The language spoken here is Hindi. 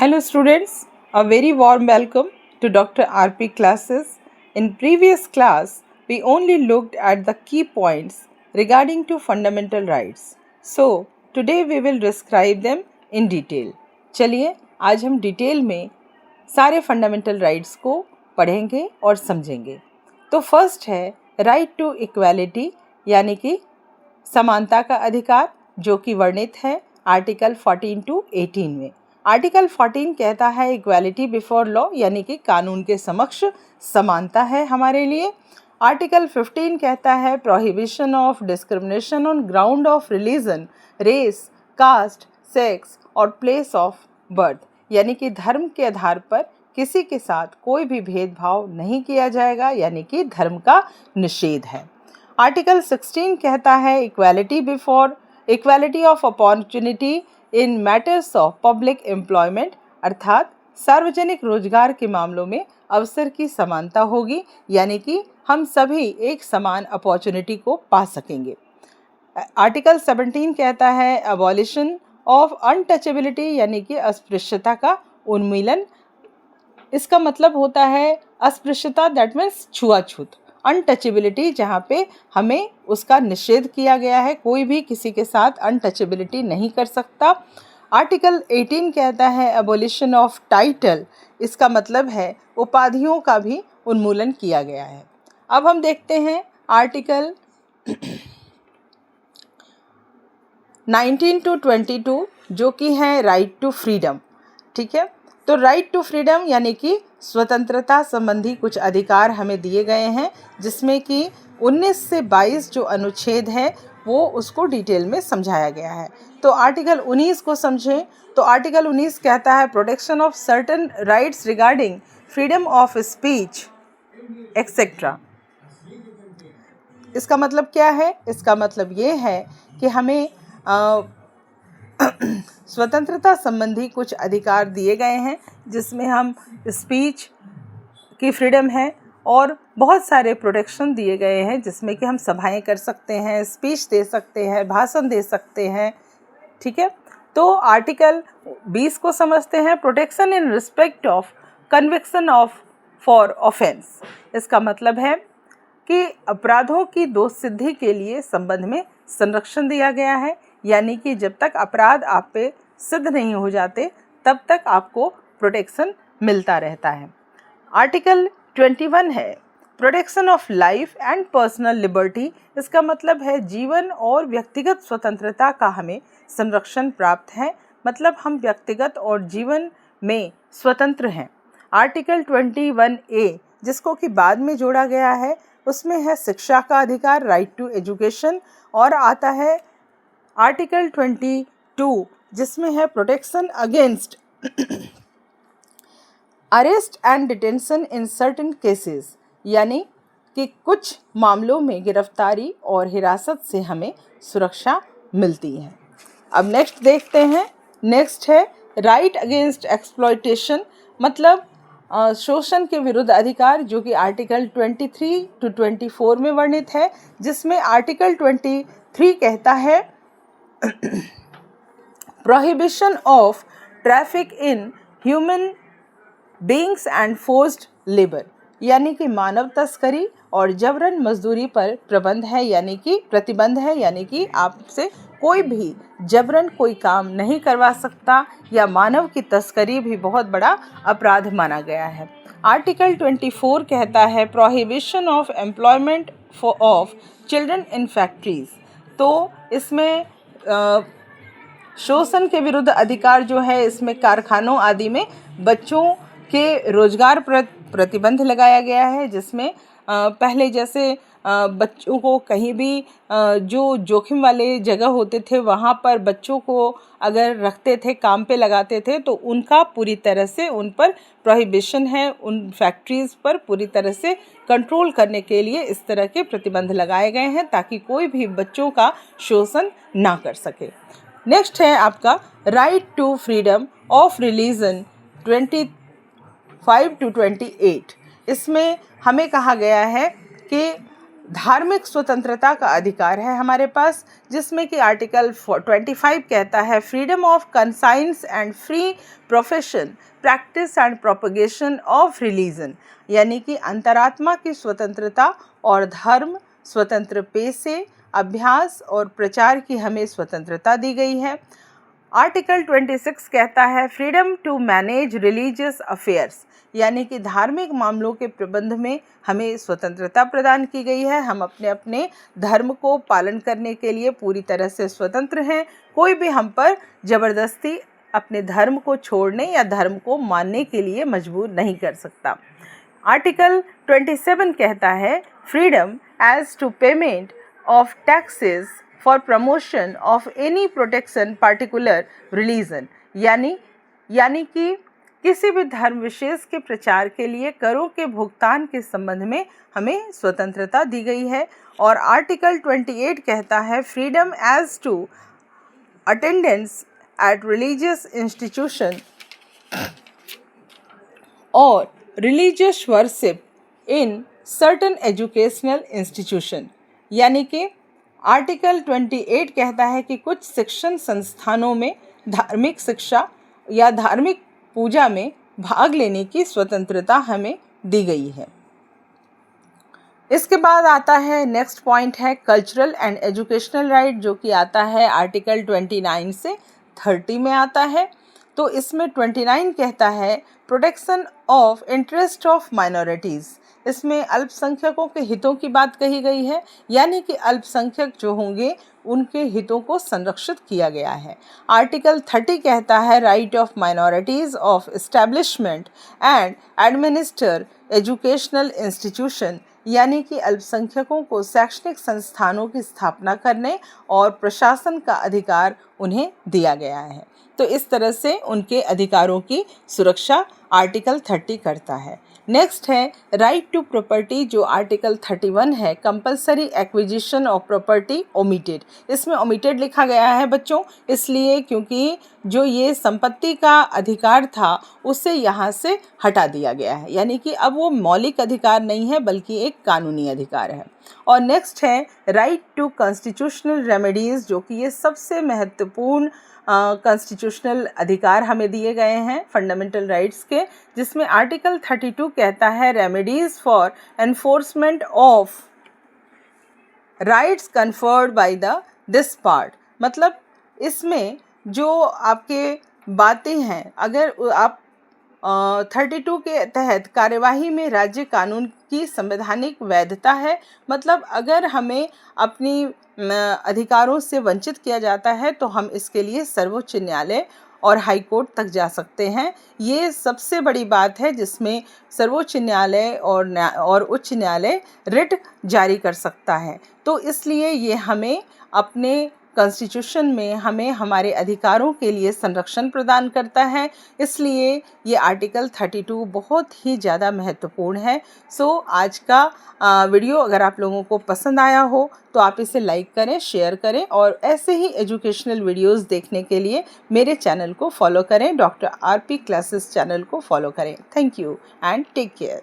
Hello students, a very warm welcome to Dr. RP classes. In previous class, we only looked at the key points regarding to fundamental rights. So, today we will describe them in detail. चलिए आज हम डिटेल में सारे फंडामेंटल राइट्स को पढ़ेंगे और समझेंगे। तो फर्स्ट है राइट टू इक्वालिटी यानी कि समानता का अधिकार, जो कि वर्णित है आर्टिकल 14 टू 18 में। आर्टिकल 14 कहता है इक्वालिटी बिफोर लॉ यानी कि कानून के समक्ष समानता है हमारे लिए। आर्टिकल 15 कहता है prohibition of discrimination on ground of religion, race, caste, sex और प्लेस ऑफ बर्थ, यानी कि धर्म के आधार पर किसी के साथ कोई भी भेदभाव नहीं किया जाएगा, यानी कि धर्म का निषेध है। आर्टिकल 16 कहता है equality of opportunity in matters of public employment, अर्थात सार्वजनिक रोजगार के मामलों में अवसर की समानता होगी, यानी कि हम सभी एक समान अपॉर्चुनिटी को पा सकेंगे। आर्टिकल 17 कहता है अबॉलिशन ऑफ अनटचेबिलिटी यानी कि अस्पृश्यता का उन्मूलन। इसका मतलब होता है अस्पृश्यता दैट मीन्स छुआछूत, अनटचेबिलिटी जहाँ पे हमें उसका निषेध किया गया है, कोई भी किसी के साथ अनटचेबिलिटी नहीं कर सकता। आर्टिकल 18 कहता है एबोलिशन ऑफ टाइटल, इसका मतलब है उपाधियों का भी उन्मूलन किया गया है। अब हम देखते हैं आर्टिकल 19 टू 22 जो कि है राइट टू फ्रीडम। ठीक है, तो राइट टू फ्रीडम यानी कि स्वतंत्रता संबंधी कुछ अधिकार हमें दिए गए हैं, जिसमें कि 19 से 22 जो अनुच्छेद है वो उसको डिटेल में समझाया गया है। तो आर्टिकल 19 को समझें तो आर्टिकल 19 कहता है protection of certain rights regarding freedom of speech etcetera. इसका मतलब क्या है? इसका मतलब ये है कि हमें स्वतंत्रता संबंधी कुछ अधिकार दिए गए हैं, जिसमें हम स्पीच की फ्रीडम है और बहुत सारे प्रोटेक्शन दिए गए हैं, जिसमें कि हम सभाएं कर सकते हैं, स्पीच दे सकते हैं, भाषण दे सकते हैं। ठीक है, तो आर्टिकल 20 को समझते हैं protection in respect of conviction of for offence. इसका मतलब है कि अपराधों की दोष सिद्धि के लिए संबंध में संरक्षण दिया गया है, यानी कि जब तक अपराध आप पे सिद्ध नहीं हो जाते तब तक आपको प्रोटेक्शन मिलता रहता है। आर्टिकल 21 है protection of life and personal liberty. इसका मतलब है जीवन और व्यक्तिगत स्वतंत्रता का हमें संरक्षण प्राप्त है, मतलब हम व्यक्तिगत और जीवन में स्वतंत्र हैं। आर्टिकल 21A जिसको कि बाद में जोड़ा गया है, उसमें है शिक्षा का अधिकार, राइट टू एजुकेशन, और आता है आर्टिकल 22 जिसमें है protection against arrest and detention in certain cases, यानी कि कुछ मामलों में गिरफ्तारी और हिरासत से हमें सुरक्षा मिलती है। अब नेक्स्ट देखते हैं। नेक्स्ट है राइट अगेंस्ट एक्सप्लॉयटेशन, मतलब शोषण के विरुद्ध अधिकार, जो कि आर्टिकल 23 टू 24 में वर्णित है, जिसमें आर्टिकल 23 कहता है prohibition of traffic in human beings and forced labour, यानी कि मानव तस्करी और जबरन मजदूरी पर प्रतिबंध है, यानी कि आपसे कोई भी जबरन कोई काम नहीं करवा सकता, या मानव की तस्करी भी बहुत बड़ा अपराध माना गया है। आर्टिकल 24 कहता है prohibition of employment of children in factories. तो इसमें शोषण के विरुद्ध अधिकार जो है, इसमें कारखानों आदि में बच्चों के रोजगार पर प्रतिबंध लगाया गया है, जिसमें पहले जैसे बच्चों को कहीं भी जो जोखिम वाले जगह होते थे वहाँ पर बच्चों को अगर रखते थे, काम पे लगाते थे, तो उनका पूरी तरह से उन पर प्रोहिबिशन है, उन फैक्ट्रीज़ पर पूरी तरह से कंट्रोल करने के लिए इस तरह के प्रतिबंध लगाए गए हैं, ताकि कोई भी बच्चों का शोषण ना कर सके। नेक्स्ट है आपका right to freedom of religion 25 to 28। इसमें हमें कहा गया है कि धार्मिक स्वतंत्रता का अधिकार है हमारे पास, जिसमें कि आर्टिकल 25 कहता है freedom of conscience and free profession practice and propagation of religion, यानी कि अंतरात्मा की स्वतंत्रता और धर्म स्वतंत्र पेशे, अभ्यास और प्रचार की हमें स्वतंत्रता दी गई है। आर्टिकल 26 कहता है freedom to manage religious affairs, यानी कि धार्मिक मामलों के प्रबंध में हमें स्वतंत्रता प्रदान की गई है। हम अपने अपने धर्म को पालन करने के लिए पूरी तरह से स्वतंत्र हैं। कोई भी हम पर ज़बरदस्ती अपने धर्म को छोड़ने या धर्म को मानने के लिए मजबूर नहीं कर सकता। आर्टिकल 27 कहता है freedom as to payment of taxes for promotion of any protection particular religion, यानी कि किसी भी धर्म विशेष के प्रचार के लिए करों के भुगतान के संबंध में हमें स्वतंत्रता दी गई है। और आर्टिकल 28 कहता है freedom as to attendance at religious institution और religious worship in certain educational institution, यानी कि आर्टिकल 28 कहता है कि कुछ शिक्षण संस्थानों में धार्मिक शिक्षा या धार्मिक पूजा में भाग लेने की स्वतंत्रता हमें दी गई है। इसके बाद आता है नेक्स्ट पॉइंट है कल्चरल एंड एजुकेशनल राइट, जो कि आता है आर्टिकल 29 से 30 में आता है। तो इसमें 29 कहता है protection of interest of minorities, इसमें अल्पसंख्यकों के हितों की बात कही गई है, यानी कि अल्पसंख्यक जो होंगे उनके हितों को संरक्षित किया गया है। आर्टिकल 30 कहता है right of minorities of establishment and administer educational institution, यानी कि अल्पसंख्यकों को शैक्षणिक संस्थानों की स्थापना करने और प्रशासन का अधिकार उन्हें दिया गया है। तो इस तरह से उनके अधिकारों की सुरक्षा आर्टिकल 30 करता है। नेक्स्ट है राइट टू प्रॉपर्टी, जो आर्टिकल 31 है compulsory acquisition of property omitted. इसमें ओमिटेड लिखा गया है बच्चों, इसलिए क्योंकि जो ये संपत्ति का अधिकार था उसे यहाँ से हटा दिया गया है, यानी कि अब वो मौलिक अधिकार नहीं है बल्कि एक कानूनी अधिकार है। और नेक्स्ट है राइट टू कॉन्स्टिट्यूशनल रेमेडीज़, जो कि ये सबसे महत्वपूर्ण कॉन्स्टिट्यूशनल अधिकार हमें दिए गए हैं फंडामेंटल राइट्स के, जिसमें आर्टिकल 32 कहता है remedies for enforcement of rights conferred by the this part, मतलब इसमें जो आपके बातें हैं, अगर आप 32 के तहत कार्यवाही में राज्य कानून की संवैधानिक वैधता है, मतलब अगर हमें अपनी अधिकारों से वंचित किया जाता है तो हम इसके लिए सर्वोच्च न्यायालय और हाई कोर्ट तक जा सकते हैं। ये सबसे बड़ी बात है जिसमें सर्वोच्च न्यायालय और उच्च न्यायालय रिट जारी कर सकता है। तो इसलिए ये हमें अपने कॉन्स्टिट्यूशन में हमें हमारे अधिकारों के लिए संरक्षण प्रदान करता है, इसलिए ये आर्टिकल 32 बहुत ही ज़्यादा महत्वपूर्ण है। सो आज का वीडियो अगर आप लोगों को पसंद आया हो तो आप इसे लाइक करें, शेयर करें और ऐसे ही एजुकेशनल वीडियोस देखने के लिए मेरे चैनल को फॉलो करें, डॉक्टर आरपी क्लासेस चैनल को फॉलो करें। Thank you and take care.